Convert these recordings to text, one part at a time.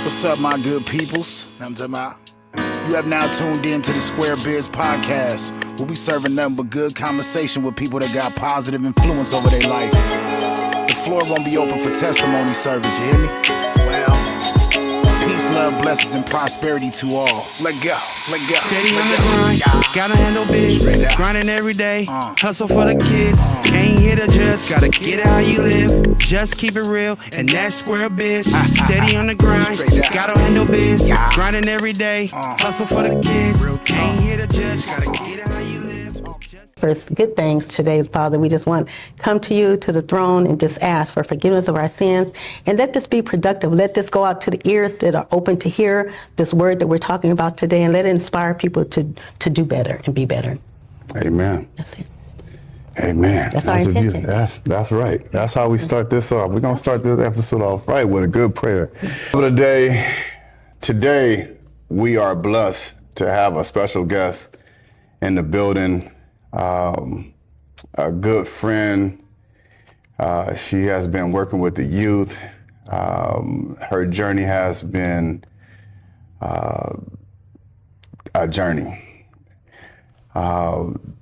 What's up, my good peoples? I'm talking about. You have now tuned in to the Square Bizz podcast, where we serving nothing but good conversation with people that got positive influence over their life. The floor won't be open for testimony service, you hear me? Well, peace, love, blessings, and prosperity to all. Let go. Steady on the grind, gotta handle biz. Grinding every day, hustle for the kids. Ain't here to judge, gotta get it how you live. Just keep it real, and that's Square Bizz. Steady on the grind, gotta handle biz. Grinding every day, hustle for the kids. Ain't here to judge, gotta get it how you live. First, good things today, Father. We just want to come to you, to the throne, and just ask for forgiveness of our sins. And let this be productive. Let this go out to the ears that are open to hear this word that we're talking about today, and let it inspire people to do better and be better. Amen. That's it. Amen. That's our intention. That's right. That's how we start this off. We're going to start this episode off right with a good prayer. Today, we are blessed to have a special guest in the building. A good friend. She has been working with the youth. Her journey has been a journey.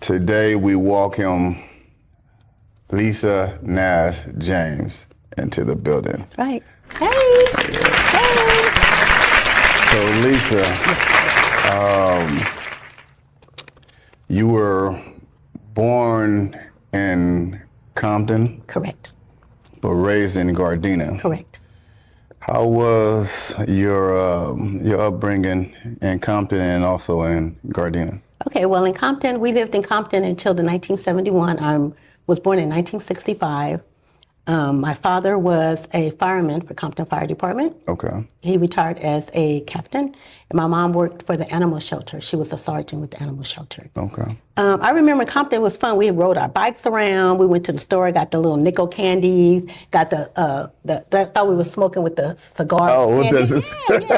Today we welcome Lisa Nash James into the building. That's right. Hey. So Lisa, you were born in Compton? Correct. But raised in Gardena? Correct. How was your upbringing in Compton and also in Gardena? Okay, well, in Compton, we lived in Compton until the 1971. I was born in 1965. My father was a fireman for Compton Fire Department. Okay. He retired as a captain, and my mom worked for the animal shelter. She was a sergeant with the animal shelter. Okay. I remember Compton was fun. We rode our bikes around. We went to the store, got the little nickel candies, got thought we were smoking with the cigar. Oh, what candy.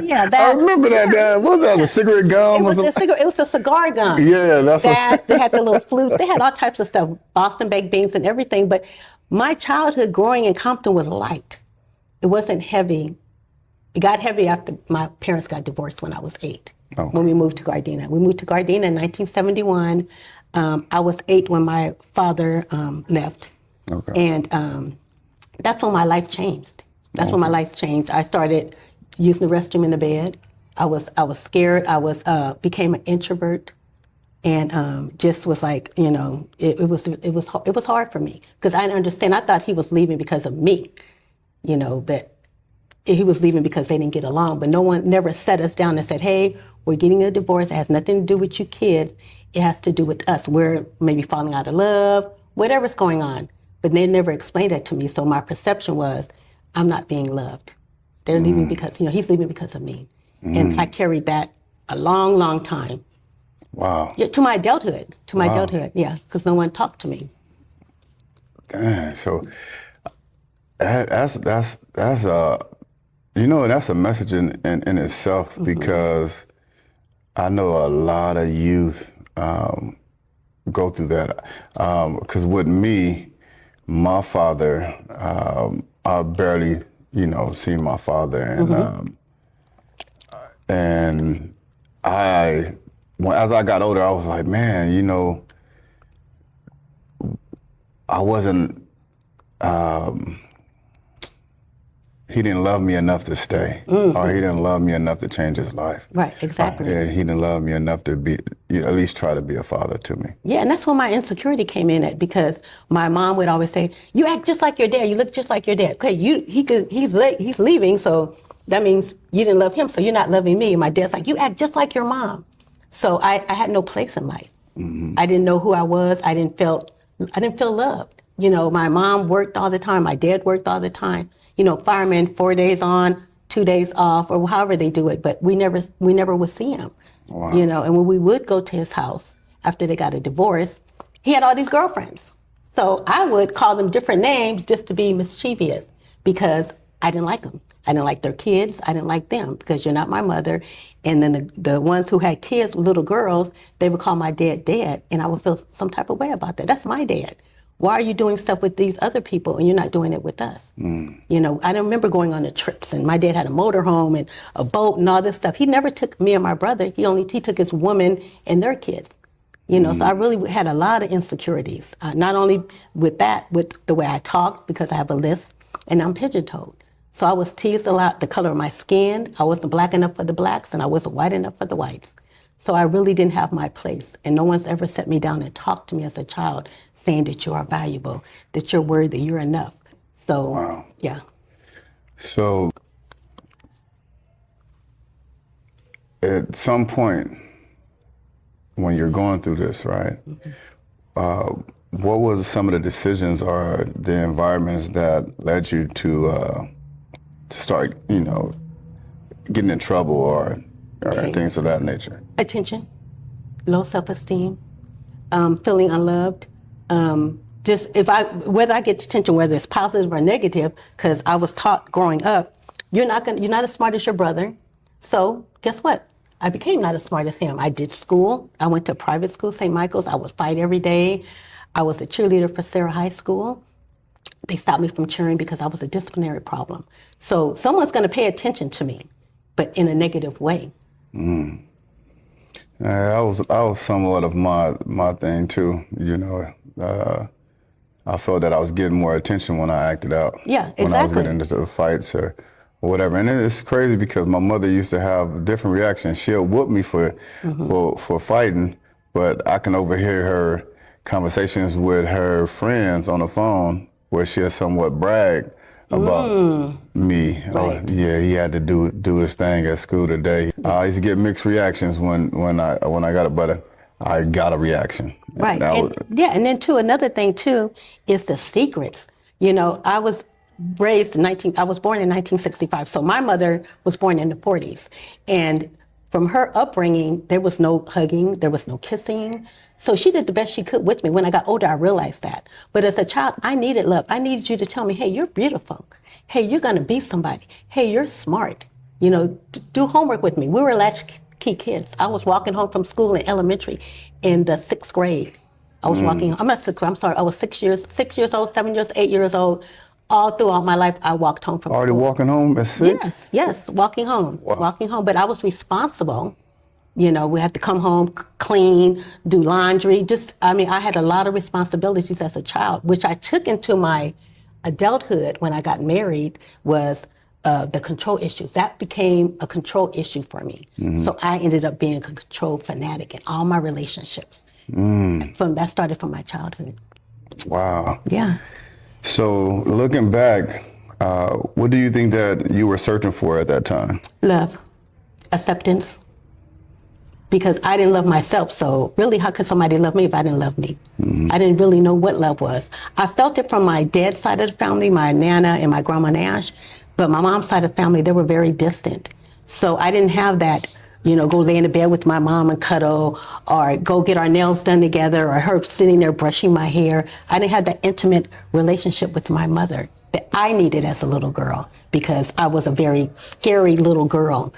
Yeah. I remember that. What was that? A cigarette gum? It was a cigar gum. Yeah, that's what. They had the little flutes. They had all types of stuff, Boston baked beans and everything. But my childhood growing in Compton was light. It wasn't heavy. It got heavy after my parents got divorced when I was 8, when we moved to Gardena. We moved to Gardena in 1971. I was 8 when my father left. Okay. And that's when my life changed. When my life changed. I started using the restroom in the bed. I was scared. I became an introvert. And just was like, it was hard for me because I didn't understand. I thought he was leaving because of me, that he was leaving because they didn't get along. But no one never sat us down and said, hey, we're getting a divorce. It has nothing to do with you kids. It has to do with us. We're maybe falling out of love, whatever's going on. But they never explained that to me. So my perception was, I'm not being loved. They're leaving because, he's leaving because of me. And I carried that a long, long time. Wow. Yeah, to my adulthood, yeah, because no one talked to me. Dang, so that's a message in itself because I know a lot of youth go through that. Because with me, my father, I barely, seen my father, and as I got older, I was like, man, I wasn't, he didn't love me enough to stay, or he didn't love me enough to change his life. Right, exactly. And he didn't love me enough to at least try to be a father to me. Yeah, and that's when my insecurity came in at, because my mom would always say, you act just like your dad, you look just like your dad. Okay, he's leaving, so that means you didn't love him, so you're not loving me. And my dad's like, you act just like your mom. So I had no place in life. I didn't know who I was. I didn't feel loved. My mom worked all the time. My dad worked all the time. Firemen, 4 days on, 2 days off, or however they do it. But we never would see him. Wow. And when we would go to his house after they got a divorce, he had all these girlfriends. So I would call them different names just to be mischievous because I didn't like them. I didn't like their kids. I didn't like them because you're not my mother. And then the ones who had kids with little girls, they would call my dad, and I would feel some type of way about that. That's my dad. Why are you doing stuff with these other people and you're not doing it with us? You know, I remember going on the trips, and my dad had a motorhome and a boat and all this stuff. He never took me and my brother. He took his woman and their kids. You know, so I really had a lot of insecurities, not only with that, with the way I talked, because I have a lisp and I'm pigeon-toed. So I was teased a lot, the color of my skin. I wasn't black enough for the blacks and I wasn't white enough for the whites. So I really didn't have my place. And no one's ever sat me down and talked to me as a child saying that you are valuable, that you're worthy, you're enough. So, wow. Yeah. So at some point, when you're going through this, right, what was some of the decisions or the environments that led you to start, you know, getting in trouble or things of that nature? Attention, low self-esteem, feeling unloved. Just whether I get attention, whether it's positive or negative, because I was taught growing up, you're not as smart as your brother. So guess what? I became not as smart as him. I did school. I went to a private school, St. Michael's. I would fight every day. I was a cheerleader for Sarah High School. They stopped me from cheering because I was a disciplinary problem. So someone's going to pay attention to me, but in a negative way. I was somewhat of my thing too. You know, I felt that I was getting more attention when I acted out. Yeah, exactly. When I was getting into the fights or whatever. And it's crazy because my mother used to have different reactions. She'll whoop me for fighting, but I can overhear her conversations with her friends on the phone where she'll somewhat brag about me. Right. Yeah, he had to do his thing at school today. I used to get mixed reactions when I got it, but I got a reaction. Right. And then too, another thing too is the secrets. You know, I was born in 1965. So my mother was born in the 40s. And from her upbringing, there was no hugging, there was no kissing. So she did the best she could with me. When I got older, I realized that. But as a child, I needed love. I needed you to tell me, hey, you're beautiful. Hey, you're going to be somebody. Hey, you're smart. You know, do homework with me. We were latchkey kids. I was walking home from school in elementary in the 6th grade. I was walking, I was 6 years old, 7 years, 8 years old. All throughout my life, I walked home from school. Already walking home at 6? Yes, walking home. Wow. Walking home, but I was responsible. You know, we had to come home, clean, do laundry. I had a lot of responsibilities as a child, which I took into my adulthood when I got married, was the control issues. That became a control issue for me. So I ended up being a control fanatic in all my relationships. That started from my childhood. Wow. Yeah. So looking back, what do you think that you were searching for at that time? Love, acceptance, because I didn't love myself. So really, how could somebody love me if I didn't love me? I didn't really know what love was. I felt it from my dad's side of the family, my Nana and my Grandma Nash, but my mom's side of the family, they were very distant. So I didn't have that, you know, go lay in the bed with my mom and cuddle, or go get our nails done together, or her sitting there brushing my hair. I didn't have that intimate relationship with my mother that I needed as a little girl, because I was a very scary little girl.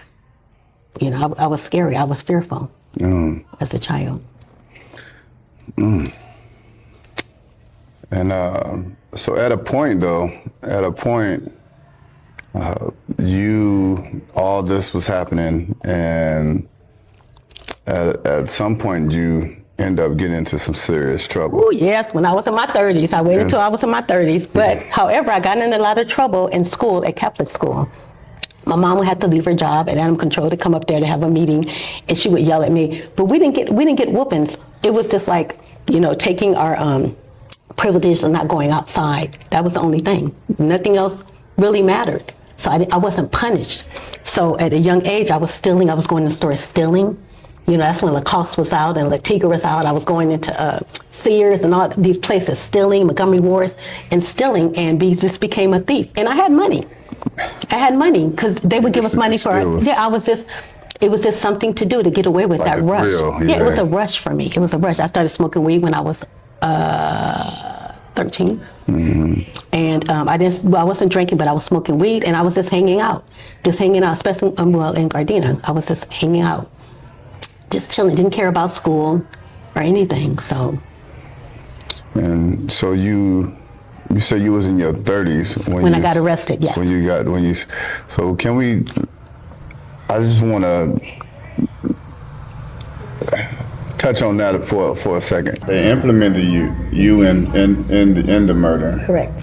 You know, I was scary. I was fearful as a child. And so at a point, all this was happening, and at some point you end up getting into some serious trouble. Oh yes, when I was in my 30s. I waited until I was in my 30s. But however, I got in a lot of trouble in school, at Catholic school. My mom would have to leave her job at Animal Control to come up there to have a meeting, and she would yell at me. But we didn't get whoopings. It was just like, you know, taking our privileges and not going outside. That was the only thing. Nothing else really mattered. So I wasn't punished. So at a young age, I was stealing. I was going to the store stealing. You know, that's when Lacoste was out and Latiga was out. I was going into Sears and all these places, stealing, Montgomery Wards, and stealing, and just became a thief. And I had money. Because they would give us money for it. Yeah, it was just something to do to get away with that rush. It was a rush for me. It was a rush. I started smoking weed when I was 13. And I wasn't drinking, but I was smoking weed, and I was just hanging out, especially in Gardena. I was just hanging out, just chilling, didn't care about school or anything. So And so you said you was in your 30s When I got arrested, yes. So can we, I just want to touch on that for a second. They implemented you in the murder. Correct.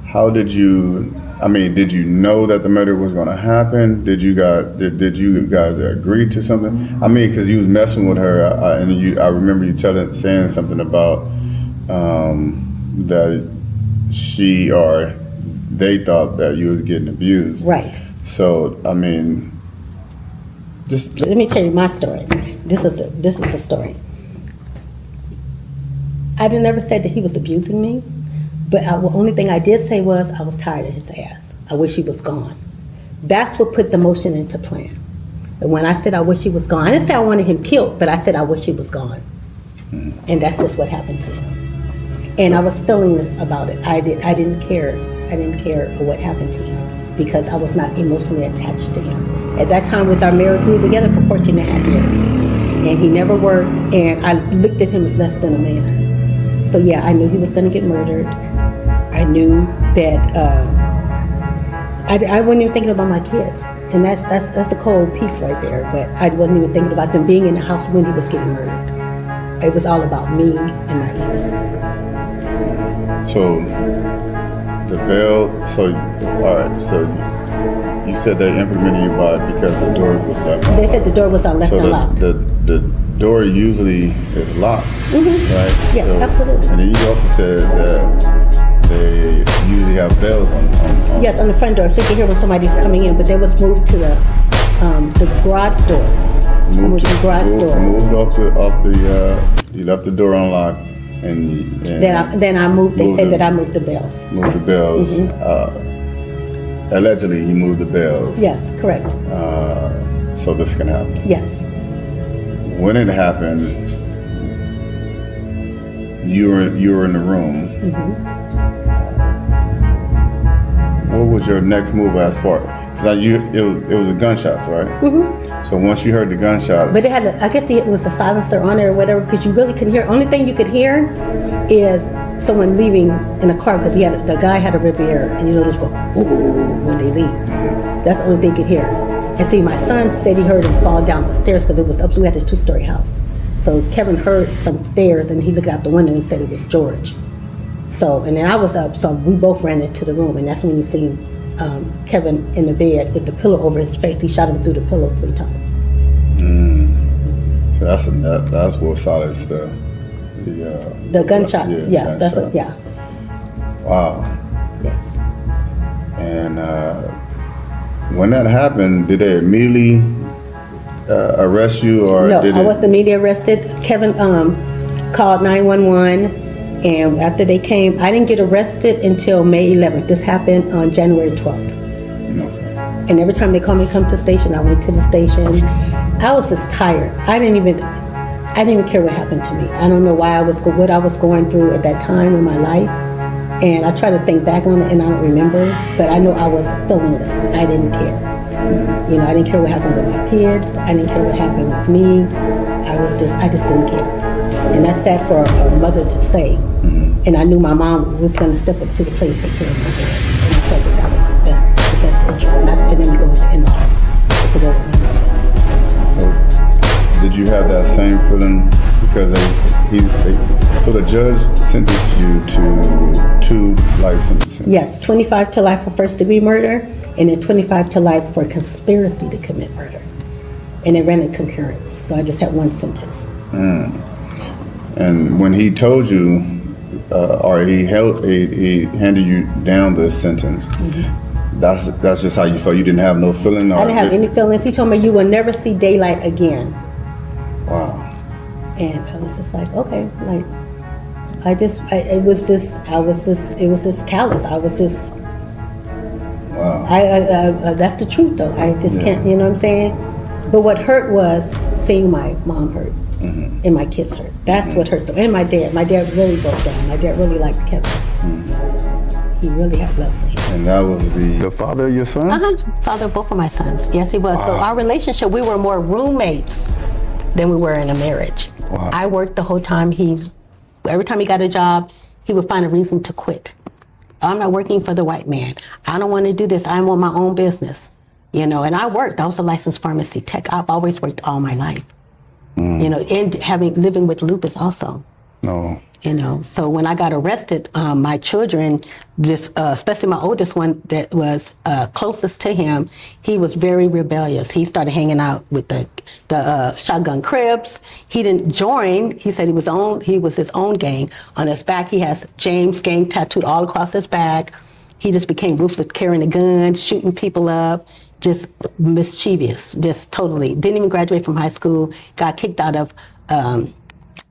How did you know that the murder was going to happen? Did you guys agree to something? I mean, because you was messing with her, and I remember you saying something about that she or they thought that you was getting abused. Right. So, I mean, just let me tell you my story. This is a story. I never said that he was abusing me, but the only thing I did say was I was tired of his ass. I wish he was gone. That's what put the motion into plan. And when I said I wish he was gone, I didn't say I wanted him killed, but I said I wish he was gone. And that's just what happened to him. And I was feeling this about it. I didn't care. I didn't care what happened to him because I was not emotionally attached to him. At that time with our marriage, we were together for 14 and a half years. And he never worked, and I looked at him as less than a man. So yeah, I knew he was going to get murdered. I knew that I wasn't even thinking about my kids. And that's a cold piece right there. But I wasn't even thinking about them being in the house when he was getting murdered. It was all about me and my ego. So the bail. So all right. So you said they implemented you by because the door was left unlocked. They said the door was left unlocked. The door usually is locked, right? Yes, absolutely. And then you also said that they usually have bells on. Yes, on the front door, so you can hear when somebody's coming in. But they was moved to the garage door. Moved off the. You left the door unlocked, and then I moved. They said that I moved the bells. Moved the bells. Allegedly, you moved the bells. Yes, correct. So this can happen. Yes. When it happened, you were in the room. What was your next move as far? Because it was the gunshots, right? So once you heard the gunshots, but they had I guess it was a silencer on it or whatever, because you really couldn't hear. Only thing you could hear is someone leaving in a car, because the guy had a Riviera, and you know just go ooh when they leave. That's the only thing you could hear. And see, my son said he heard him fall down the stairs because it was up. We had a 2-story house. So Kevin heard some stairs, and he looked out the window and said it was George. So, and then I was up, so we both ran into the room, and that's when you see Kevin in the bed with the pillow over his face. He shot him through the pillow 3 times. So that's what silenced the gunshot. Yeah, that's what. Yeah. Wow. Yes. And when that happened, did they immediately arrest you, or no? I wasn't immediately arrested. Kevin called 911, and after they came, I didn't get arrested until May 11th. This happened on January 12th. Okay. And every time they called me to come to the station, I went to the station. I was just tired. I didn't even care what happened to me. I don't know what I was going through at that time in my life. And I try to think back on it, and I don't remember, but I know I was feelingless. I didn't care. You know, I didn't care what happened with my kids. I didn't care what happened with me. I just didn't care. And that's sad for a mother to say. And I knew my mom was going to step up to the plate and take care of my parents. And I felt that was the best interest, not for them to go with the in-laws, but to go with my mother. Did you have that same feeling? Because so the judge sentenced you to 2 life sentences. Yes, 25 to life for first-degree murder, and then 25 to life for conspiracy to commit murder. And it ran in concurrent, so I just had 1 sentence. And when he told you, or he handed you down the sentence, that's just how you felt. You didn't have no feeling. I didn't have any feelings. He told me you will never see daylight again. Wow. And I was just like, okay, like, it was just callous. I was just, wow. That's the truth though. I just can't, you know what I'm saying? But what hurt was seeing my mom hurt and my kids hurt. That's what hurt though. And my dad really broke down. My dad really liked Kevin. He really had love for him. And that was the father of your sons? Father of both of my sons. Yes, he was. Wow. But our relationship, we were more roommates than we were in a marriage. Wow. I worked the whole time he Every time he got a job, he would find a reason to quit. I'm not working for the white man. I don't want to do this. I want my own business. You know, and I was a licensed pharmacy tech. I've always worked all my life. You know, and living with lupus also. No. You know, so when I got arrested, my children, especially my oldest one that was closest to him, he was very rebellious. He started hanging out with the shotgun cribs. He didn't join. He said he was his own gang. On his back, he has James gang tattooed all across his back. He just became ruthless, carrying a gun, shooting people up, just mischievous, just totally. Didn't even graduate from high school, got kicked out of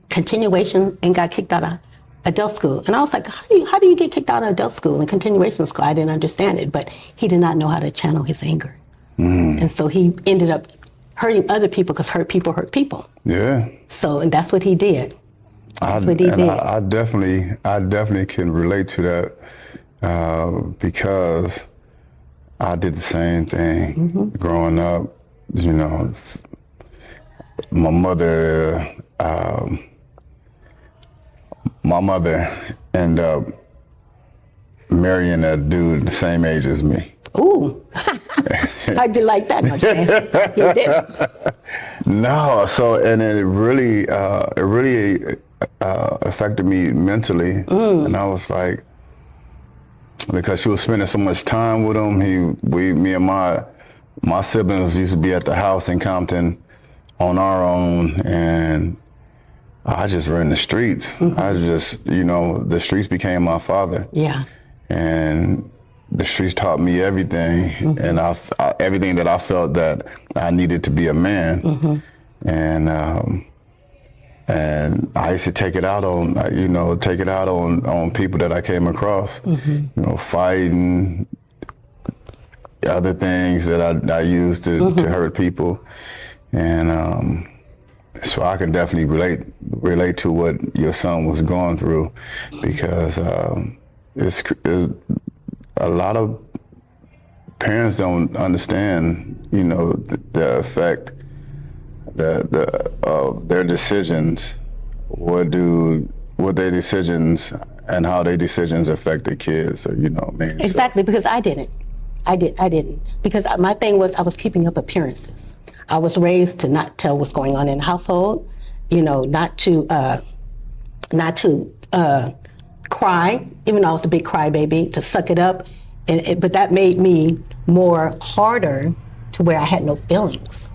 continuation and got kicked out of adult school. And I was like, how do you get kicked out of adult school and continuation school? I didn't understand it, but he did not know how to channel his anger. And so he ended up hurting other people because hurt people. Yeah. So, and that's what he did. I definitely can relate to that because I did the same thing growing up. You know, my mother ended up marrying a dude the same age as me. Ooh, how'd you like that? No, you didn't. No, and it really affected me mentally, and I was like, because she was spending so much time with him. Me and my siblings used to be at the house in Compton on our own, and I just ran the streets. I just, the streets became my father. Yeah. And the streets taught me everything, and everything that I felt that I needed to be a man. And I used to take it out on, on people that I came across, fighting, other things that I used to hurt people. And so I can definitely relate to what your son was going through, because it's a lot of parents don't understand, the effect of their decisions, what their decisions and how their decisions affect their kids, or Exactly, so. Because I didn't. Because my thing was I was keeping up appearances. I was raised to not tell what's going on in the household, not to cry, even though I was a big crybaby, to suck it up. But that made me more harder to where I had no feelings,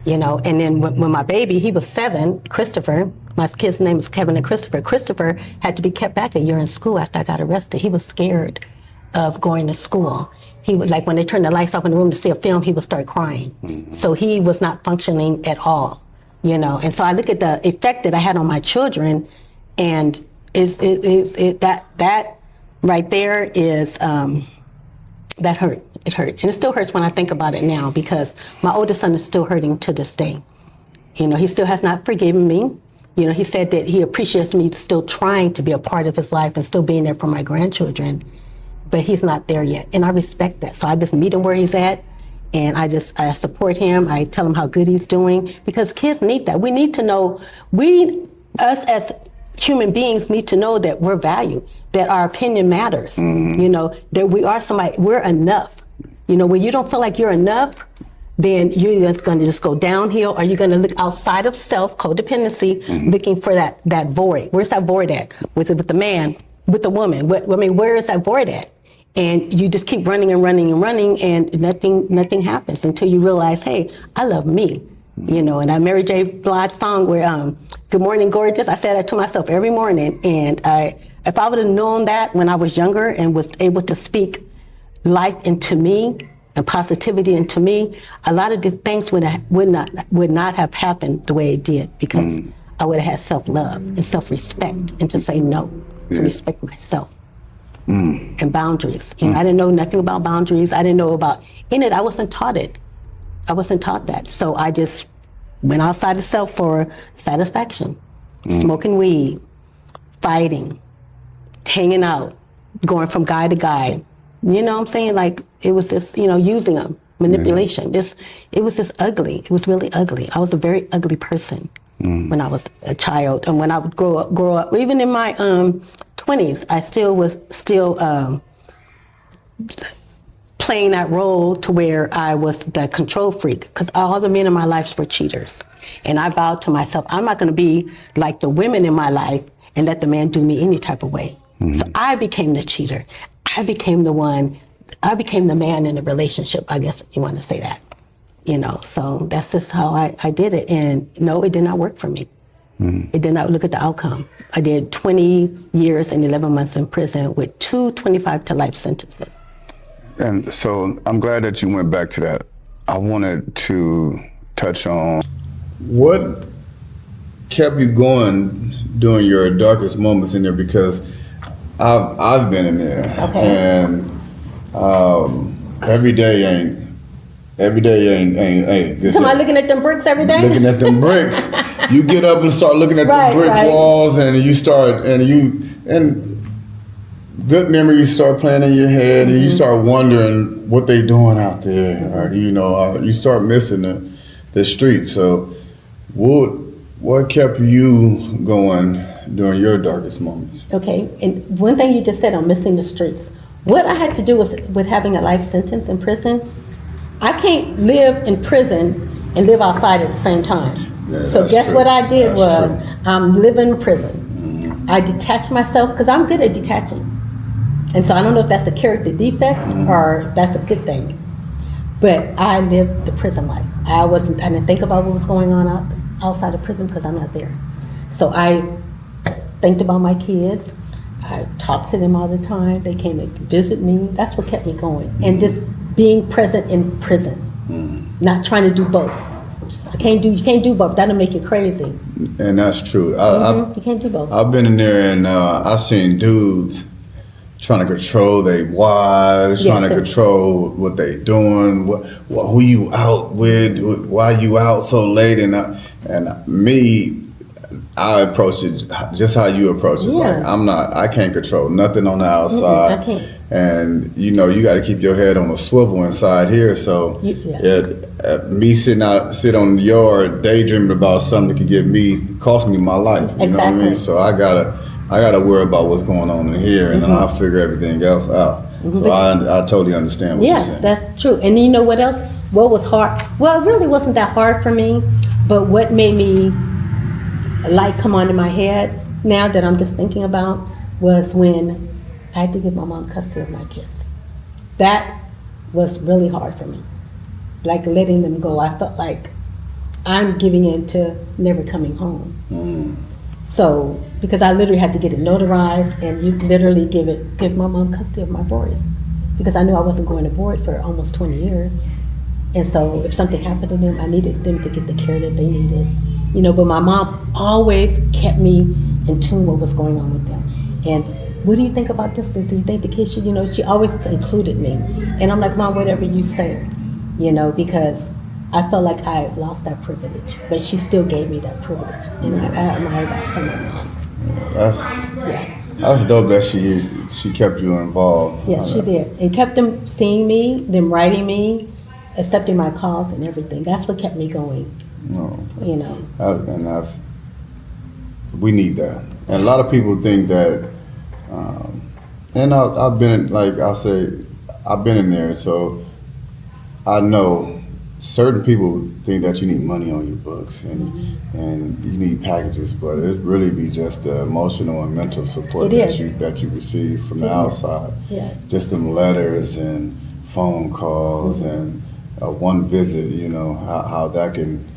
And then when my baby, he was 7, Christopher, my kid's name is Kevin and Christopher. Christopher had to be kept back a year in school after I got arrested. He was scared of going to school. He would, like, when they turned the lights off in the room to see a film, he would start crying. So he was not functioning at all, And so I look at the effect that I had on my children, and that right there is, that hurt. It hurt. And it still hurts when I think about it now, because my oldest son is still hurting to this day. He still has not forgiven me. He said that he appreciates me still trying to be a part of his life and still being there for my grandchildren. But he's not there yet, and I respect that. So I just meet him where he's at, and I support him. I tell him how good he's doing, because kids need that. We need to know, us as human beings need to know that we're valued, that our opinion matters, that we are somebody, we're enough. When you don't feel like you're enough, then you're just going to just go downhill, or you're going to look outside of self, codependency, looking for that void. Where's that void at? With the man, with the woman? Where is that void at? And you just keep running and running and running, and nothing happens until you realize, hey, I love me. And that Mary J. Blige song where, Good Morning Gorgeous, I say that to myself every morning. And if I would have known that when I was younger and was able to speak life into me and positivity into me, a lot of these things would not have happened the way it did, because I would have had self-love and self-respect, and to say no, to respect myself. And boundaries. I didn't know nothing about boundaries. I didn't know about any of it. I wasn't taught it. I wasn't taught that. So I just went outside of self for satisfaction. Smoking weed, fighting, hanging out, going from guy to guy. You know what I'm saying? Like, it was just, using them, manipulation. It was just ugly. It was really ugly. I was a very ugly person. when I was a child. And when I would grow up, even in my 20s, I still was playing that role to where I was the control freak, because all the men in my life were cheaters. And I vowed to myself, I'm not going to be like the women in my life and let the man do me any type of way. So I became the cheater. I became the man in the relationship, I guess you want to say that. So that's just how I did it. And no, it did not work for me. It did not. Look at the outcome. I did 20 years and 11 months in prison with 2 25 to life sentences. And so I'm glad that you went back to that. I wanted to touch on what kept you going during your darkest moments in there, because I've been in there. Okay. And every day ain't good. So am I looking at them bricks every day? Looking at them bricks. You get up and start looking at the brick walls, and you start, and good memories start playing in your head, and you start wondering what they doing out there, or you start missing the streets. So what kept you going during your darkest moments? Okay, and one thing you just said on missing the streets. What I had to do with having a life sentence in prison, I can't live in prison and live outside at the same time. Yeah, so guess true. what I did That's was, true. I'm living in prison. I detached myself, because I'm good at detaching. And so I don't know if that's a character defect or that's a good thing. But I lived the prison life. I didn't think about what was going on outside of prison, because I'm not there. So I think about my kids. I talked to them all the time. They came to visit me. That's what kept me going. And just being present in prison, not trying to do both. You can't do both. That'll make you crazy. And that's true. You can't do both. I've been in there, and I've seen dudes trying to control their wives, trying to control what they doing, who you out with, why you out so late, and I approach it just how you approach it. Yeah. Like I can't control nothing on the outside. I can't. And you got to keep your head on a swivel inside here. So me sit on the yard daydreaming about something that could cost me my life. You know what I mean? So I gotta worry about what's going on in here, and then I'll figure everything else out. So I totally understand what you're saying. Yes, that's true. And you know what else? What was hard? Well, it really wasn't that hard for me, but what made me light come onto my head now that I'm just thinking about was when I had to give my mom custody of my kids. That was really hard for me. Like letting them go. I felt like I'm giving in to never coming home. So, because I literally had to get it notarized, and you literally give my mom custody of my boys, because I knew I wasn't going to board for almost 20 years. And so if something happened to them, I needed them to get the care that they needed. But my mom always kept me in tune with what was going on with them. And what do you think about this? Do you think the kids should, she always included me. And I'm like, Mom, whatever you say, because I felt like I lost that privilege, but she still gave me that privilege. And I admire that from my mom. That's dope that she kept you involved. Yes, she did. And kept them seeing me, them writing me, accepting my calls and everything. That's what kept me going. And we need that. And a lot of people think that, and I've been, I've been in there, so I know certain people think that you need money on your books and you need packages, but it really be just the emotional and mental support that you receive from the outside. Yeah. Just them letters and phone calls and one visit, how that can,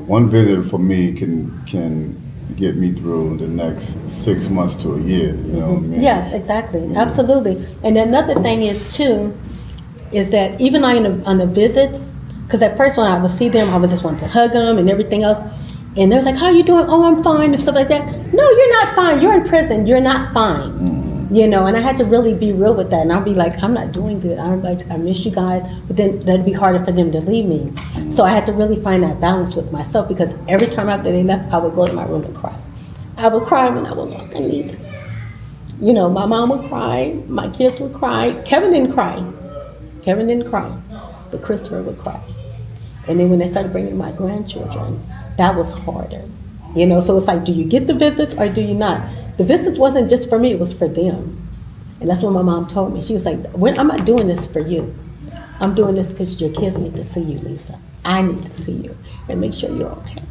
one visit for me can get me through the next 6 months to a year, what I mean? Yes, exactly. Absolutely. And another thing is too, is that even on the visits, because at first when I would see them, I was just wanting to hug them and everything else. And they was like, how are you doing? Oh, I'm fine, and stuff like that. No, you're not fine. You're in prison. You're not fine. And I had to really be real with that. And I'll be like, I'm not doing good. I'm like, I miss you guys. But then that'd be harder for them to leave me. So I had to really find that balance with myself, because every time after they left, I would go to my room and cry. I would cry when I would walk and leave. My mom would cry. My kids would cry. Kevin didn't cry. But Christopher would cry. And then when they started bringing my grandchildren, that was harder. You know, so it's like, do you get the visits or do you not? The visits wasn't just for me, it was for them. And that's what my mom told me. She was like, I'm not doing this for you. I'm doing this because your kids need to see you, Lisa. I need to see you and make sure you're okay.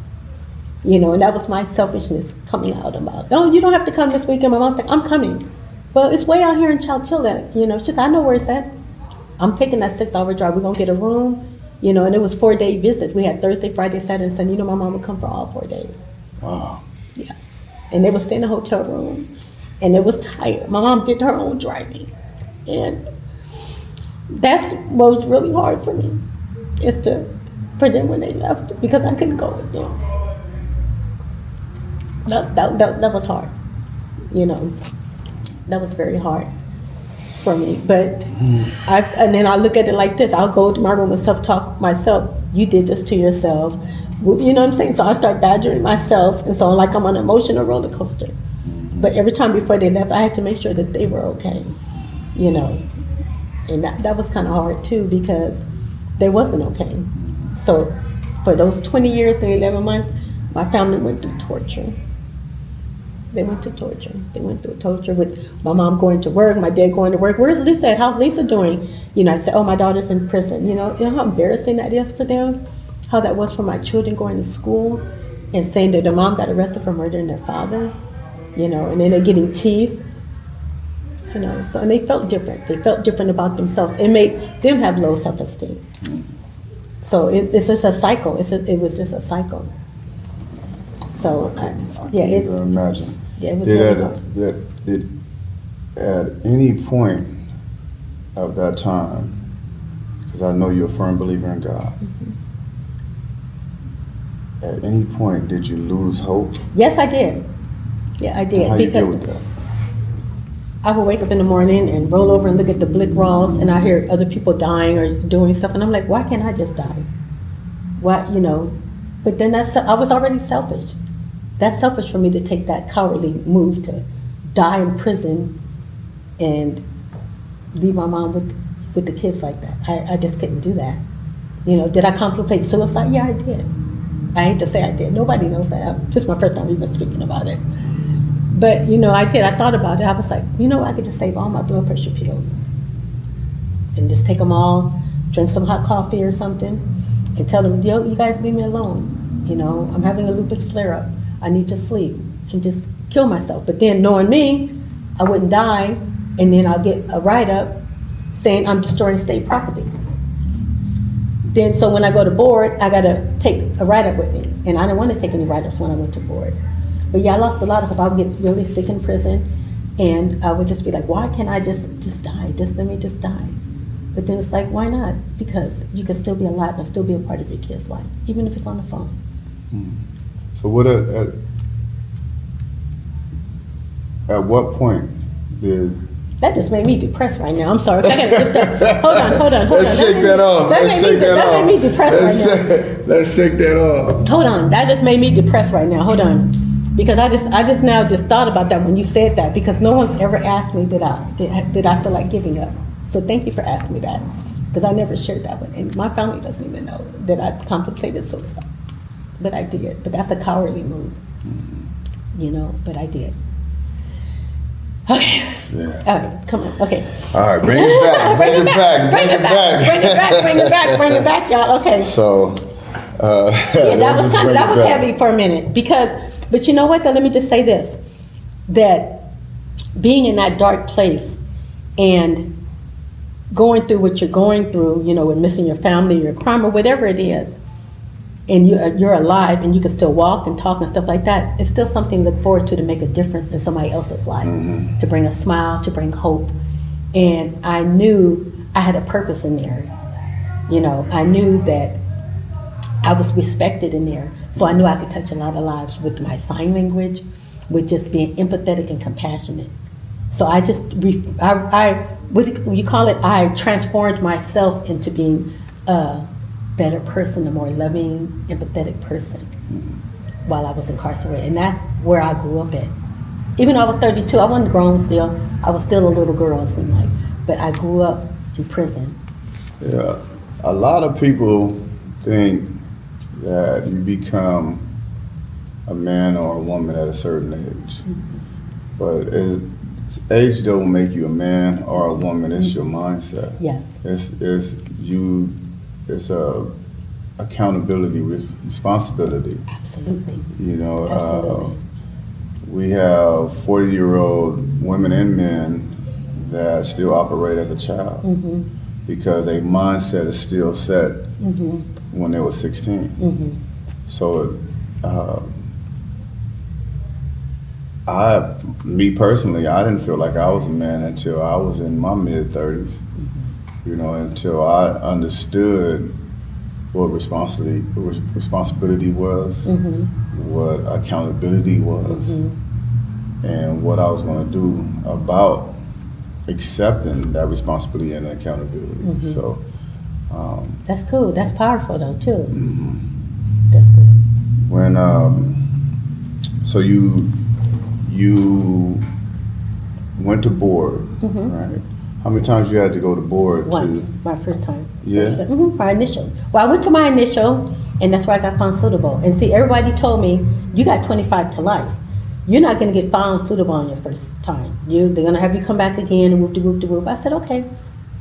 You know, and that was my selfishness coming out about, oh, you don't have to come this weekend. My mom's like, I'm coming. Well, it's way out here in Chowchilla. You know, she said, I know where it's at. I'm taking that 6-hour drive. We're going to get a room. You know, and it was 4-day visit. We had Thursday, Friday, Saturday, and Sunday. You know, my mom would come for all 4 days. Wow. Yes. And they would stay in a hotel room. And it was tired. My mom did her own driving. And that's what was really hard for me, is for them when they left, because I couldn't go with them. That was hard. You know, that was very hard for me. But and then I look at it like this. I'll go to my room and self-talk myself. You did this to yourself. You know what I'm saying? So I start badgering myself, and so like I'm on an emotional roller coaster. But every time before they left, I had to make sure that they were okay. You know, and that was kind of hard too, because they wasn't okay. So for those 20 years and 11 months, my family went through torture. They went through torture. They went through torture with my mom going to work, my dad going to work. Where's Lisa at? How's Lisa doing? You know, I'd say, oh, my daughter's in prison. You know how embarrassing that is for them? How that was for my children going to school and saying that their mom got arrested for murdering their father. You know, and then they're getting teased. You know, so, and they felt different. They felt different about themselves. It made them have low self-esteem. So it's just a cycle. It was just a cycle. So, I yeah, can't it's... even imagine. Yeah, it was really hard. Did at any point of that time, because I know you're a firm believer in God, at any point did you lose hope? Yes, I did. Yeah, I did. How you deal with that? I would wake up in the morning and roll over and look at the blick walls, and I hear other people dying or doing stuff, and I'm like, why can't I just die? Why, you know? But then I was already selfish. That's selfish for me to take that cowardly move to die in prison and leave my mom with the kids like that. I just couldn't do that. You know, did I contemplate suicide? Yeah, I did. I hate to say I did. Nobody knows that. This is my first time even speaking about it. But, you know, I did. I thought about it. I was like, you know, I could just save all my blood pressure pills and just take them all, drink some hot coffee or something, and tell them, yo, you guys leave me alone. You know, I'm having a lupus flare-up. I need to sleep, and just kill myself. But then knowing me, I wouldn't die, and then I'll get a write-up saying I'm destroying state property. Then, so when I go to board, I gotta take a write-up with me. And I didn't want to take any write-ups when I went to board. But yeah, I lost a lot of hope. I would get really sick in prison, and I would just be like, why can't I just die? Just let me just die. But then it's like, why not? Because you can still be alive and still be a part of your kid's life, even if it's on the phone. So at what point did... That just made me depressed right now. I'm sorry. I gotta just, hold on. Let's shake that off. That made me depressed right now. Let's shake that off. Hold on. That just made me depressed right now. Hold on. Because I just now thought about that when you said that, because no one's ever asked me did I feel like giving up. So thank you for asking me that, because I never shared that with, and my family doesn't even know that I contemplated suicide. But I did. But that's a cowardly move. You know, but I did. Okay. Yeah. All right, come on. Okay. All right, bring it back. Bring it back, y'all. Okay. So, yeah, that was heavy for a minute, but you know what though? Let me just say this, that being in that dark place and going through what you're going through, you know, with missing your family, your crime, or whatever it is, and you're alive and you can still walk and talk and stuff like that, it's still something to look forward to make a difference in somebody else's life, to bring a smile, to bring hope. And I knew I had a purpose in there. You know, I knew that I was respected in there. So I knew I could touch a lot of lives with my sign language, with just being empathetic and compassionate. So I just, what do you call it? I transformed myself into being a better person, a more loving, empathetic person while I was incarcerated. And that's where I grew up at. Even though I was 32, I wasn't grown still. I was still a little girl, it seemed like. But I grew up in prison. Yeah, a lot of people think that you become a man or a woman at a certain age. But age don't make you a man or a woman, it's your mindset. Yes. It's a accountability, responsibility. Absolutely. You know, Absolutely. we have 40-year-old women and men that still operate as a child because their mindset is still set when they were 16. So, me personally, I didn't feel like I was a man until I was in my mid-30s. You know, until I understood what responsibility was, what accountability was, and what I was going to do about accepting that responsibility and accountability. So that's cool. That's powerful though too. That's good. when so you went to board, right? How many times you had to go to board? Once, my first time. Yeah? My initial. Well, I went to my initial, and that's where I got found suitable. And see, everybody told me, you got 25 to life. You're not going to get found suitable on your first time. They're going to have you come back again and whoop-de-whoop-de-whoop. I said, okay.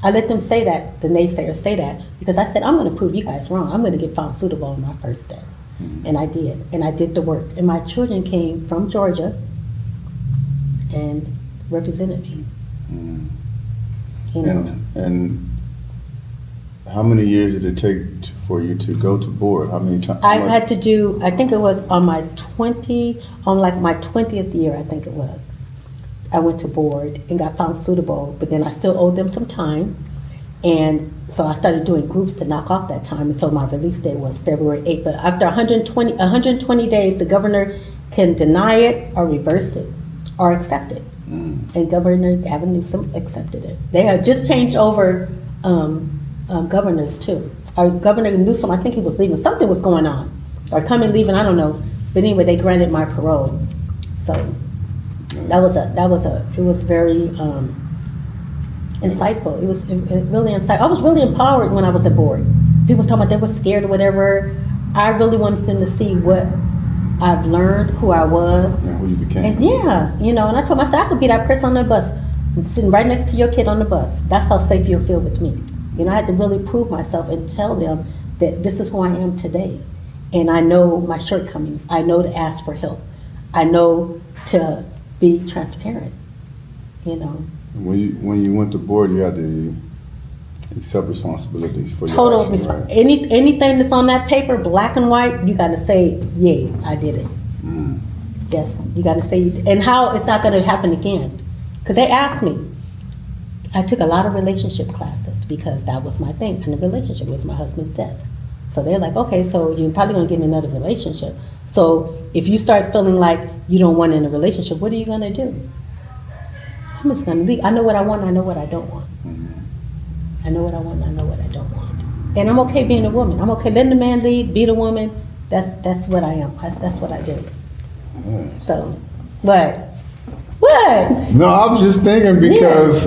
I let them say that, the naysayers say that, because I said, I'm going to prove you guys wrong. I'm going to get found suitable on my first day. And I did. And I did the work. And my children came from Georgia and represented me. You know. And how many years did it take for you to go to board? How many times? I had to do, I think it was on my 20th year, I think it was. I went to board and got found suitable, but then I still owed them some time. And so I started doing groups to knock off that time. And so my release date was February 8th. But after 120 days, the governor can deny it or reverse it or accept it. And Governor Gavin Newsom accepted it. They had just changed over governors too. Governor Newsom, I think he was leaving. Something was going on, or coming, leaving. I don't know. But anyway, they granted my parole. So it was very insightful. It was really insightful. I was really empowered when I was at board. People was talking about they were scared or whatever. I really wanted them to see what I've learned, who I was. And who you became. And yeah, you know, and I told myself I could be that person on the bus, sitting right next to your kid on the bus. That's how safe you'll feel with me. You know, I had to really prove myself and tell them that this is who I am today. And I know my shortcomings. I know to ask for help. I know to be transparent, you know. When you went to board, you had to accept responsibilities for your Total action, right? anything that's on that paper, black and white, you got to say, yeah, I did it. Yes, you got to say, and how it's not going to happen again. Because they asked me, I took a lot of relationship classes because that was my thing, and the relationship was my husband's death. So they're like, okay, so you're probably going to get in another relationship. So if you start feeling like you don't want in a relationship, what are you going to do? I'm just going to leave. I know what I want, I know what I don't want. I know what I want, I know what I don't want. And I'm okay being a woman. I'm okay letting the man lead, be the woman. That's what I am. That's what I do. So, what? No, I was just thinking because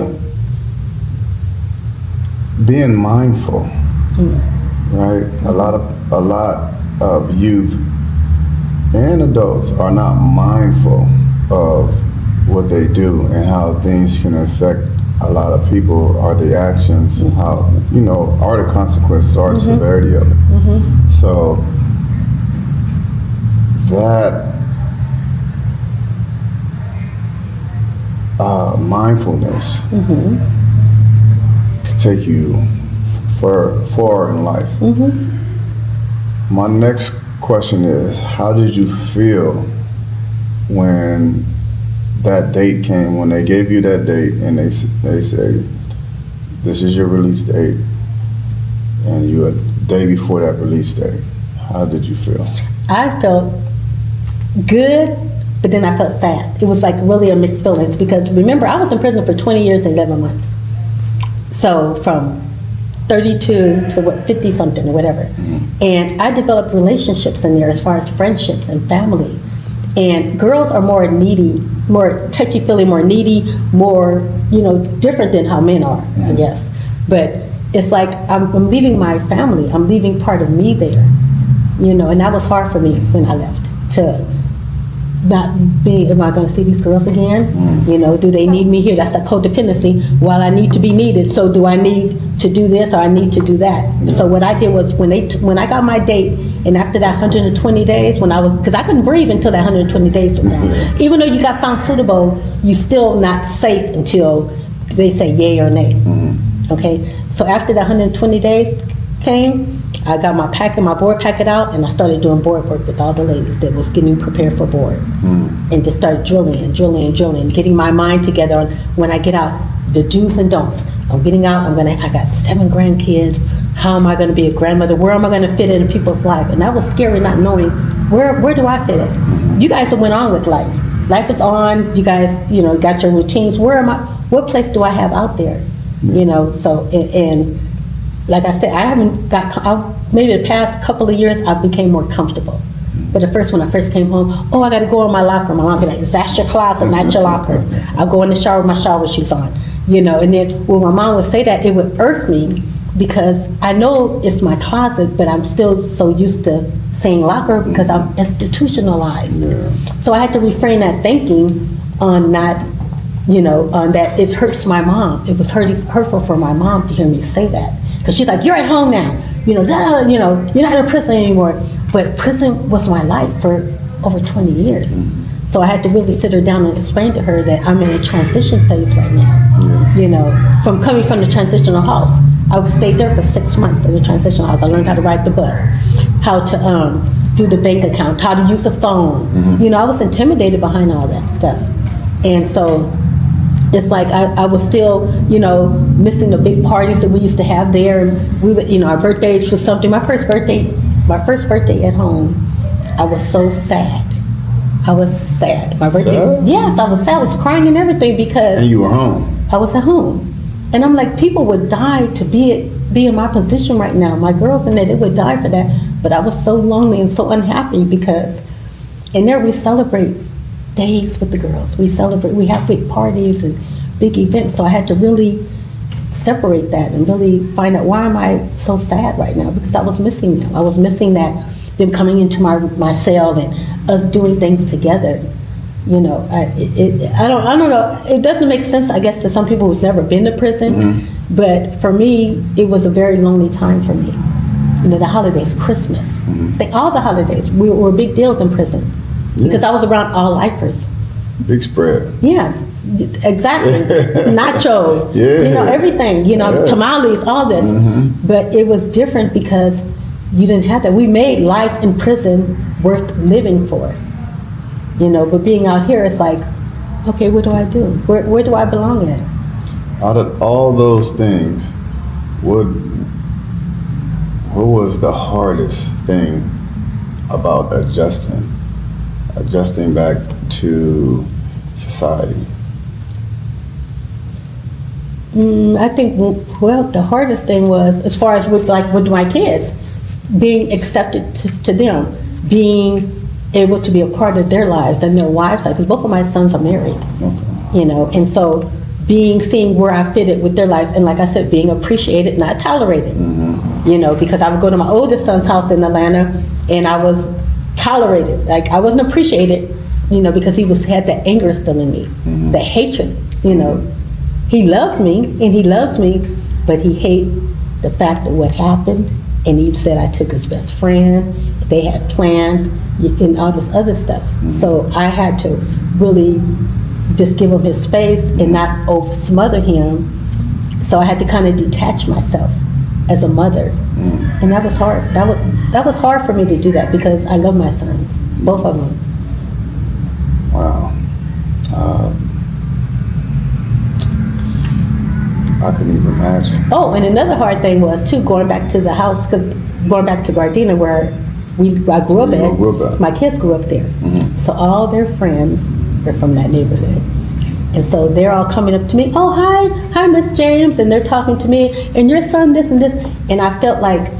being mindful, right? A lot of youth and adults are not mindful of what they do and how things can affect a lot of people, or the actions, and how, you know, are the consequences, or the severity of it. So that mindfulness can take you far in life. My next question is, how did you feel when that date came, when they gave you that date and they say, this is your release date, and you a day before that release date? How did you feel? I felt good, but then I felt sad. It was like really a mixed feelings, because remember, I was in prison for 20 years and 11 months. So from 32 to 50 something or whatever. And I developed relationships in there as far as friendships and family. And girls are more needy, more touchy-feely, more needy, more, you know, different than how men are, I guess. But it's like I'm leaving my family. I'm leaving part of me there, you know, and that was hard for me when I left to not be, am I going to see these girls again? You know, do they need me here? That's that codependency. Well, I need to be needed, so do I need to do this or I need to do that? So what I did was when I got my date, and after that 120 days, when I was, because I couldn't breathe until that 120 days was down. Even though you got found suitable, you still not safe until they say yay or nay. Okay, so after that 120 days came, I got my board packet out, and I started doing board work with all the ladies that was getting prepared for board, and just started drilling, getting my mind together on when I get out, the do's and don'ts. I'm getting out, I got 7 grandkids. How am I going to be a grandmother? Where am I going to fit in people's life? And that was scary, not knowing where do I fit in. You guys went on with life. Life is on. You guys, you know, got your routines. Where am I? What place do I have out there? You know, so and like I said, I haven't got, maybe the past couple of years I became more comfortable. But at first, when I first came home, I got to go in my locker. My mom be like, that's your closet, not your locker. I'll go in the shower with my shower shoes on. You know, and then when my mom would say that, it would irk me because I know it's my closet, but I'm still so used to saying locker because I'm institutionalized. So I had to refrain that thinking on not, you know, on that it hurts my mom. It was hurtful for my mom to hear me say that. Because she's like, you're at home now, you know, you're not in prison anymore. But prison was my life for over 20 years. So I had to really sit her down and explain to her that I'm in a transition phase right now. You know, from coming from the transitional house. I stayed there for 6 months in the transitional house. I learned how to ride the bus, how to do the bank account, how to use a phone. You know, I was intimidated behind all that stuff. And so it's like I was still, you know, missing the big parties that we used to have there. And we would, you know, our birthdays was something. My first birthday at home, I was so sad. I was sad. My birthday. Sad? Yes, I was sad. I was crying and everything because. And you were home. I was at home, and I'm like, people would die to be in my position right now. My girls and they would die for that. But I was so lonely and so unhappy because, and there we celebrate days with the girls. We have big parties and big events. So I had to really separate that and really find out why am I so sad right now, because I was missing them. I was missing them coming into my cell and us doing things together. You know, I don't know. It doesn't make sense, I guess, to some people who's never been to prison. But for me, it was a very lonely time for me. You know, the holidays, Christmas, all the holidays were big deals in prison because I was around all lifers. Big spread. Yes, exactly. Nachos, you know, everything, you know, tamales, all this. But it was different because you didn't have that. We made life in prison worth living for. You know, but being out here, it's like, okay, what do I do? Where do I belong at? Out of all those things, what was the hardest thing about adjusting back to society? I think, well, the hardest thing was, as far as with my kids, being accepted to them, being able to be a part of their lives and their wives' lives, because both of my sons are married, you know, and so seeing where I fitted with their life, and like I said, being appreciated, not tolerated, you know, because I would go to my oldest son's house in Atlanta, and I was tolerated, like I wasn't appreciated, you know, because he had that anger still in me, that hatred, you know. He loved me, and he loves me, but he hated the fact of what happened, and he said I took his best friend, they had plans, and all this other stuff. So I had to really just give him his space and not smother him. So I had to kind of detach myself as a mother, and that was hard. That was hard for me to do that because I love my sons, both of them. Wow. I couldn't even imagine. Oh, and another hard thing was too, going back to the house, because going back to Gardena where I grew up at, my kids grew up there. So all their friends are from that neighborhood. And so they're all coming up to me, oh, hi, Miss James, and they're talking to me, and your son this and this. And I felt like,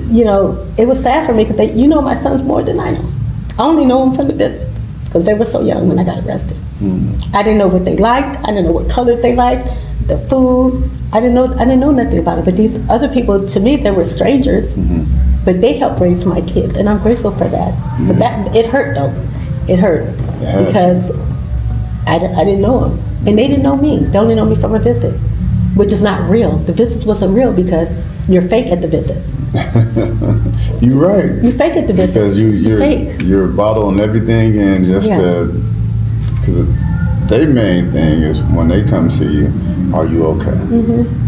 you know, it was sad for me because you know my sons more than I know. I only know them from the business because they were so young when I got arrested. I didn't know what they liked. I didn't know what colors they liked, the food. I didn't know nothing about it. But these other people, to me, they were strangers, but they helped raise my kids, and I'm grateful for that. But it hurt though. It hurt because I didn't know them, and they didn't know me. They only know me from a visit, which is not real. The visits wasn't real because you're fake at the visits. You're right. You fake at the visits. Because you're bottling everything in just because their main thing is when they come see you, are you okay?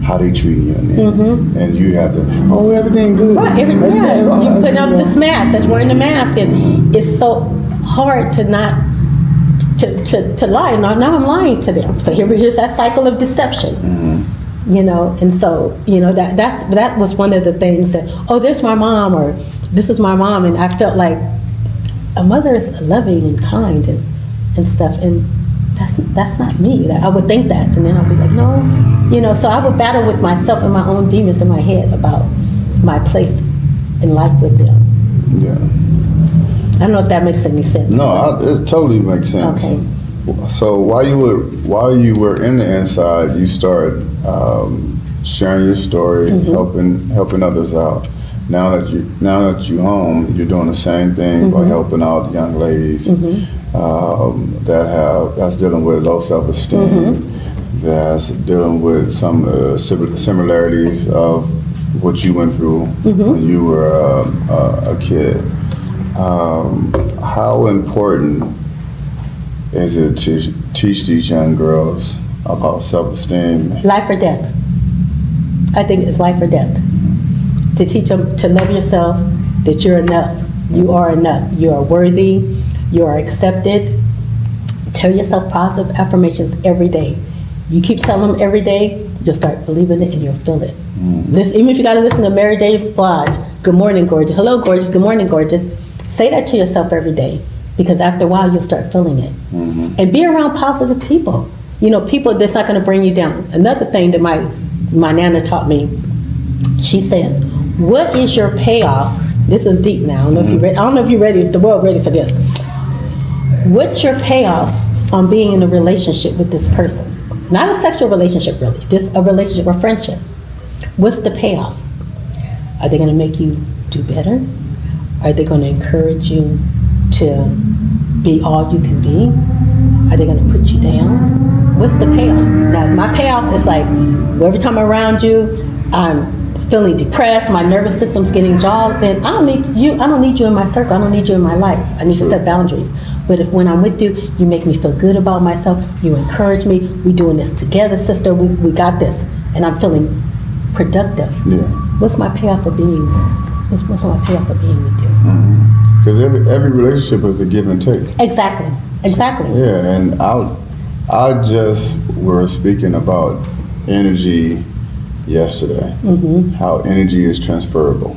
How they treating you in there? And you have to, everything good. Right, you put up this mask, that's wearing the mask, and it's so hard to not to lie. Now I'm lying to them. So here's that cycle of deception. You know, and so, you know, that was one of the things that, there's my mom, or this is my mom, and I felt like a mother is loving and kind and stuff, and that's not me. I would think that, and then I'll be like, no, you know, so I would battle with myself and my own demons in my head about my place in life with them. Yeah. I don't know if that makes any sense. No, it totally makes sense. Okay. So while you were in the inside, you started sharing your story, helping others out. Now that you're home, you're doing the same thing by helping out young ladies that's dealing with low self-esteem, that's dealing with some similarities of what you went through when you were a kid. How important is it to teach these young girls about self-esteem? Life or death. I think it's life or death. To teach them to love yourself, that you're enough. You are enough. You are worthy. You are accepted. Tell yourself positive affirmations every day. You keep telling them every day, you'll start believing it and you'll feel it. Listen, even if you got to listen to Mary J. Blige, good morning, gorgeous. Hello, gorgeous. Good morning, gorgeous. Say that to yourself every day, because after a while, you'll start feeling it. And be around positive people. You know, people that's not going to bring you down. Another thing that my Nana taught me, she says, what is your payoff? This is deep now. I don't know if you're ready, the world ready for this. What's your payoff on being in a relationship with this person? Not a sexual relationship, really. Just a relationship or friendship. What's the payoff? Are they going to make you do better? Are they going to encourage you to be all you can be? Are they going to put you down? What's the payoff? Now, my payoff is like, every time I'm around you, I'm feeling depressed, my nervous system's getting jogged, then I don't need you in my circle, I don't need you in my life. I need to set boundaries. But if when I'm with you, you make me feel good about myself, you encourage me, we doing this together, sister, we got this, and I'm feeling productive. Yeah. What's my payoff for being with you? Because every relationship is a give and take. Exactly. Yeah, and I just were speaking about energy yesterday, how energy is transferable.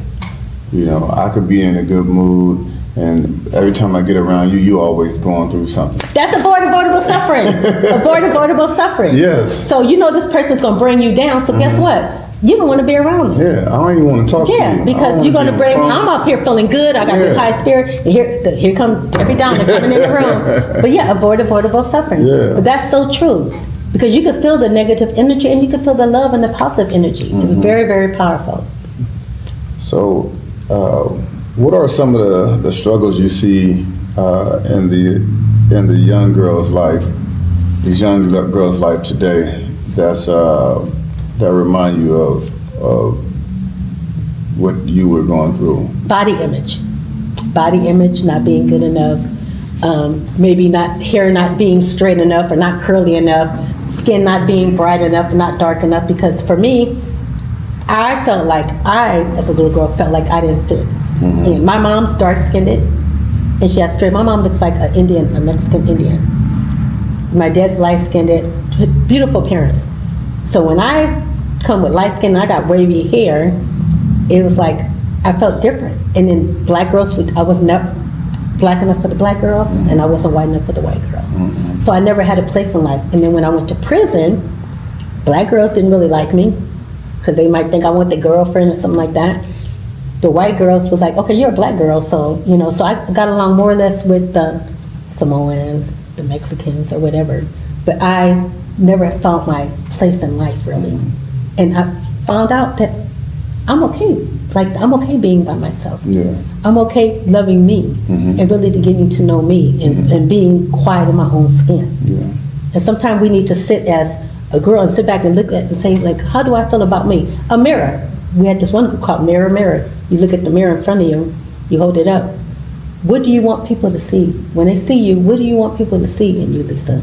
You know, I could be in a good mood, and every time I get around you, you always going through something. That's avoidable suffering. Avoidable suffering. Yes. So you know this person's going to bring you down, so guess what? You don't want to be around them. Yeah, I don't even want to talk to you. Yeah, because you're going to bring, I'm up here feeling good, I got this high spirit, and here come every downer coming in the room. But yeah, avoidable suffering. Yeah. But that's so true. Because you can feel the negative energy and you can feel the love and the positive energy. It's very, very powerful. So, what are some of the struggles you see in the young girl's life, these young girls' life today, that remind you of what you were going through? Body image, not being good enough. Maybe hair not being straight enough or not curly enough, skin not being bright enough or not dark enough. Because for me, I felt like as a little girl, felt like I didn't fit. And my mom's dark skinned and she has straight. My mom looks like a Mexican Indian. My dad's light skinned, beautiful parents. So when I come with light skin and I got wavy hair, it was like I felt different. And then black girls, I was not black enough for the black girls, and I wasn't white enough for the white girls. So I never had a place in life. And then when I went to prison, black girls didn't really like me because they might think I want the girlfriend or something like that. The white girls was like, okay, you're a black girl, so so I got along more or less with the Samoans, the Mexicans or whatever. But I never found my place in life really. And I found out that I'm okay. Like, I'm okay being by myself. Yeah. I'm okay loving me and really getting to know me and being quiet in my own skin. Yeah. And sometimes we need to sit as a girl and sit back and look at and say, like, how do I feel about me? A mirror. We had this one called Mirror, Mirror. You look at the mirror in front of you, you hold it up. What do you want people to see? When they see you, what do you want people to see in you, Lisa?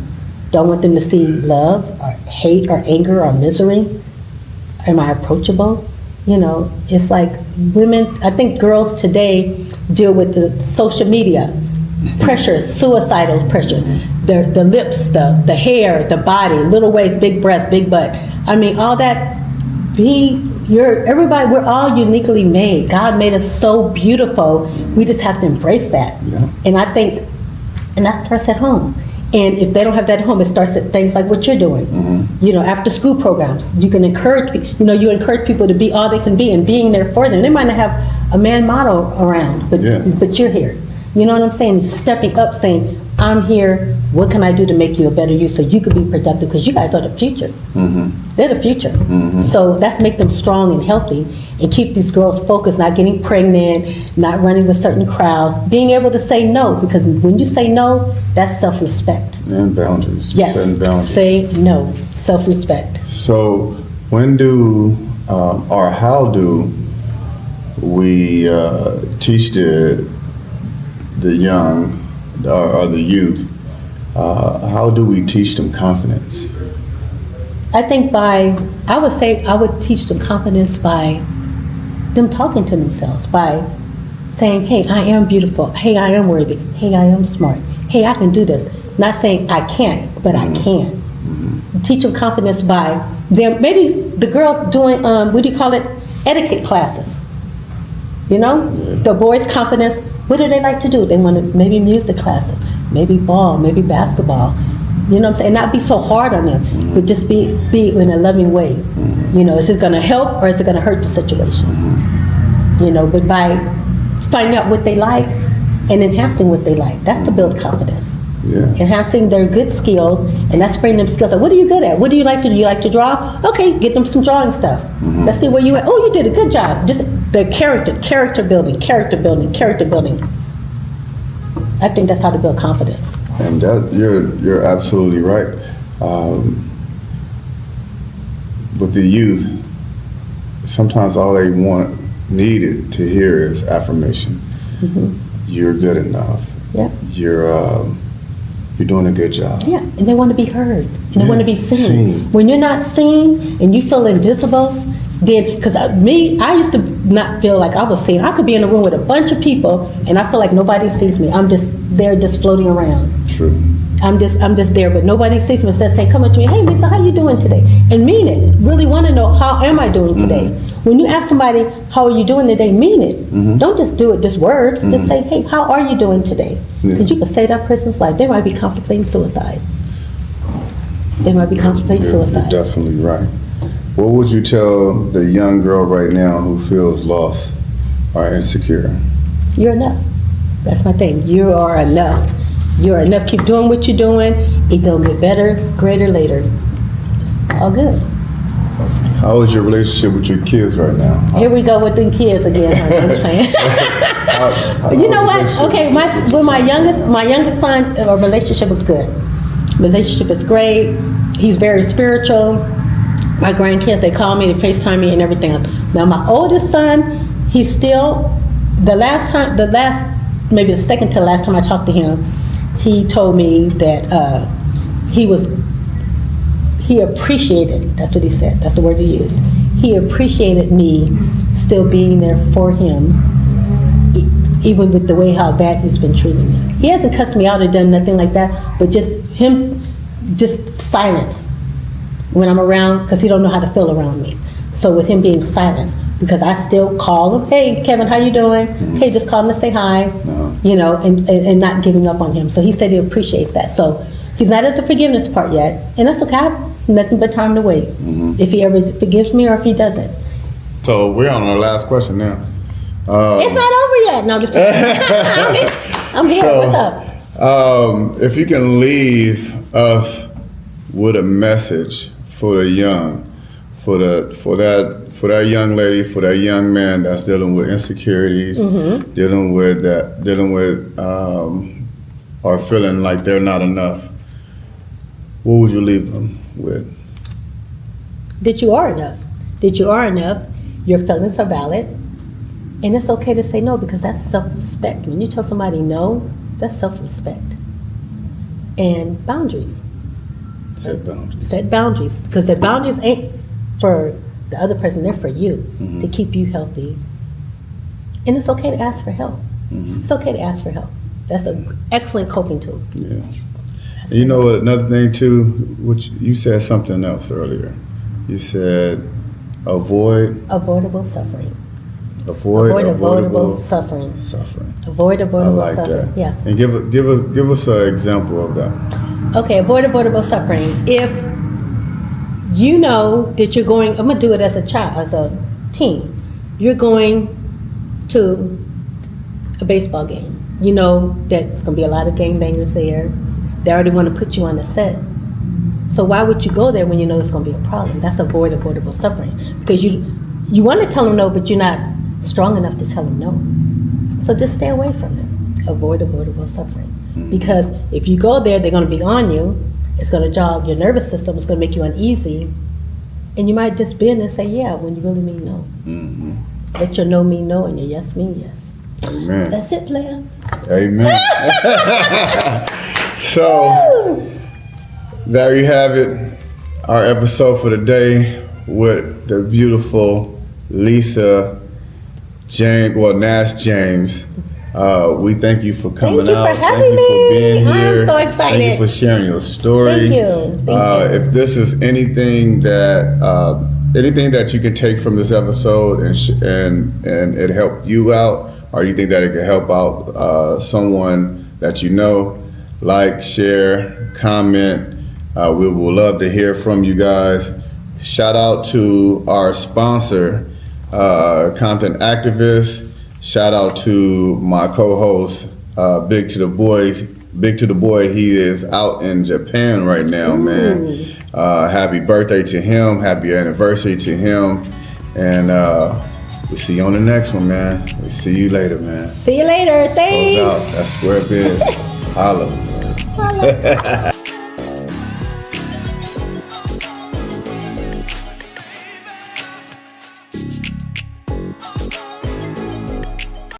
Don't want them to see love or hate or anger or misery? Am I approachable? You know, it's like women, I think girls today deal with the social media pressure, suicidal pressure, the lips, the hair, the body, little waist, big breasts, big butt. I mean, all that, everybody, we're all uniquely made. God made us so beautiful. We just have to embrace that. Yeah. And I think, and that starts at home. And if they don't have that at home, it starts at things like what you're doing. You know, after school programs, you can encourage people, you know, you encourage people to be all they can be and being there for them. They might not have a man model around, but you're here. You know what I'm saying? Just stepping up, saying, I'm here, what can I do to make you a better you so you can be productive, because you guys are the future. They're the future. So that's make them strong and healthy and keep these girls focused, not getting pregnant, not running with certain crowds, being able to say no, because when you say no, that's self-respect. And boundaries. Yes, Setting boundaries. say no, self-respect. So when do, or how do we teach the young or the youth, how do we teach them confidence? I think I would teach them confidence by them talking to themselves, by saying, hey, I am beautiful, hey, I am worthy, hey, I am smart, hey, I can do this. Not saying I can't, but I can. Teach them confidence by them, maybe the girls doing, what do you call it, etiquette classes. You know, the boys' confidence, what do they like to do? They want to, maybe music classes, maybe ball, maybe basketball. You know what I'm saying? Not be so hard on them, but just be in a loving way. You know, is it going to help or is it going to hurt the situation? You know, but by finding out what they like and enhancing what they like, that's to build confidence. Yeah. Enhancing their good skills, and that's bringing them skills. Like, what are you good at? What do you like to do? You like to draw? Okay, get them some drawing stuff. Let's see where you at. Oh, you did a good job. Just the character building. I think that's how to build confidence. And that you're absolutely right. With the youth, sometimes all they needed to hear is affirmation. You're good enough. Yeah. You're doing a good job. Yeah, and they want to be heard, and they want to be seen. Seen. When you're not seen and you feel invisible, then, because I used to not feel like I was seen. I could be in a room with a bunch of people, and I feel like nobody sees me. I'm just there, just floating around. True. I'm just there, but nobody sees me. Instead of saying, come up to me, hey Lisa, how you doing today? And mean it. Really want to know, how am I doing today? When you ask somebody, how are you doing today, mean it. Don't just do it, just words. Just say, hey, how are you doing today? Because you can save that person's life. They might be contemplating suicide. You're definitely right. What would you tell the young girl right now who feels lost or insecure? You're enough. That's my thing. You are enough. You're enough. Keep doing what you're doing. It's going to get better, greater later. All good. How is your relationship with your kids right now? Here we go with the kids again. I'm saying. You know what? Okay, with my youngest son, our relationship is good. Relationship is great. He's very spiritual. My grandkids, they call me, they FaceTime me and everything else. Now my oldest son, he's still, maybe the second to the last time I talked to him, he told me that he appreciated, that's what he said, that's the word he used. He appreciated me still being there for him, even with the way how bad he's been treating me. He hasn't cussed me out or done nothing like that, but just silence when I'm around, because he don't know how to feel around me. So with him being silenced, because I still call him, hey Kevin, how you doing? Hey, just call him to say hi, you know, and not giving up on him. So he said he appreciates that. So he's not at the forgiveness part yet, and that's okay. I have nothing but time to wait. If he ever forgives me or if he doesn't. So we're on our last question now. It's not over yet. No, I'm just kidding. I'm here. What's up? If you can leave us with a message for the young, for that young lady, for that young man that's dealing with insecurities, dealing with or feeling like they're not enough, what would you leave them with? That you are enough. That you are enough. Your feelings are valid. And it's okay to say no, because that's self-respect. When you tell somebody no, that's self-respect. And boundaries. Set boundaries. Set boundaries. Because the boundaries ain't for the other person, they're for you, to keep you healthy. And it's okay to ask for help. It's okay to ask for help. That's an excellent coping tool. Yeah. And you know what, another thing too, which you said something else earlier. You said avoid avoidable suffering. Avoid avoidable suffering. Avoid avoidable I like suffering. that. Yes. And give us an example of that. Okay, avoid avoidable suffering. If you know that you're going, I'm gonna do it as a child, as a teen. You're going to a baseball game. You know that there's gonna be a lot of gangbangers there. They already want to put you on the set. So why would you go there when you know it's gonna be a problem? That's avoidable suffering. Because you want to tell them no, but you're not strong enough to tell them no. So just stay away from it. Avoid avoidable suffering. Because if you go there, they're going to be on you. It's going to jog your nervous system. It's going to make you uneasy. And you might just bend and say yeah when you really mean no. Let your no mean no and your yes mean yes. Amen. That's it, player. Amen. So, there you have it. Our episode for the day with the beautiful Lisa Nash James. We thank you for coming out. Thank you for being here. I'm so excited. Thank you for sharing your story. Thank you. If this is anything that you can take from this episode and it helped you out, or you think that it could help out someone that you know, like, share, comment. We would love to hear from you guys. Shout out to our sponsor, Compton Activist. Shout out to my co-host, Big to the Boy. He is out in Japan right now, man. Happy birthday to him. Happy anniversary to him. And we'll see you on the next one, man. We'll see you later, man. See you later. Thanks. Close out. That's Square Biz. Holla.